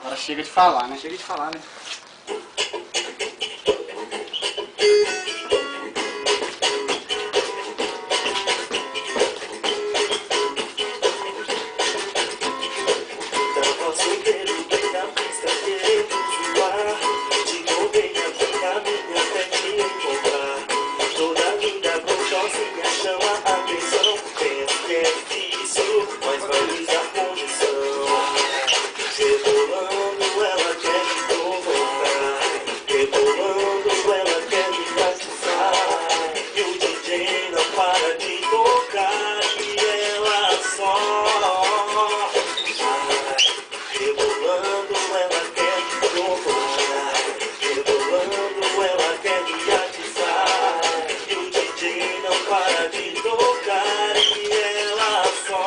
Agora chega de falar, né? Chega de falar, né? Tava solteiro bem na pista querendo zoar. Te encontrei aqui na minha até te encontrar. Toda linda, gostosinha, chama a atenção. Penso que é difícil, mas vai usar condição. Rebolando, ela quer me provocar. Rebolando, ela quer me batizar. E o DJ não para de tocar. E ela só rebolando, ela quer me provocar. Rebolando, ela quer me atizar. E o DJ não para de tocar. E ela só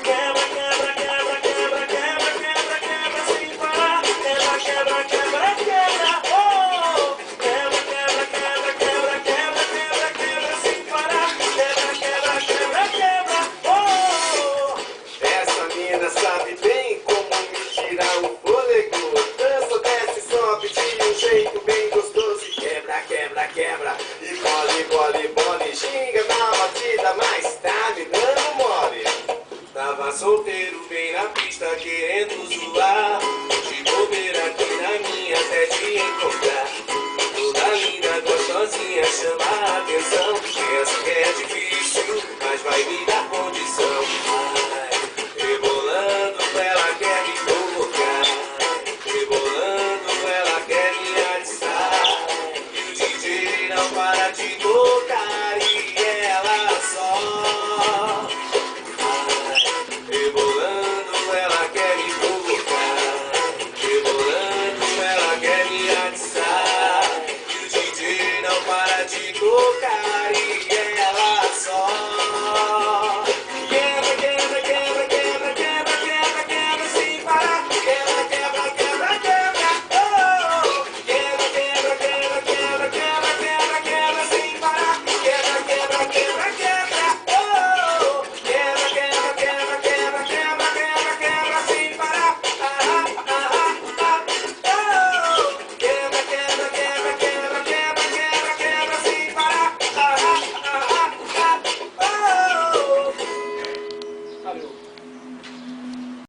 quebra, quebra, quebra, quebra, quebra, quebra, quebra sem parar. Quebra, quebra, quebra, quebra. Oh! Quebra, quebra, quebra, quebra, quebra, quebra, quebra sem parar. Quebra, quebra, quebra, quebra. Oh! Essa mina sabe bem como me tirar o fôlego. Dança, desce, sobe de um jeito bem gostoso. E quebra, quebra, quebra. E bole, bole, bole. Xinga na batida, mas tá me dando mole. Tava solteiro bem na pista querendo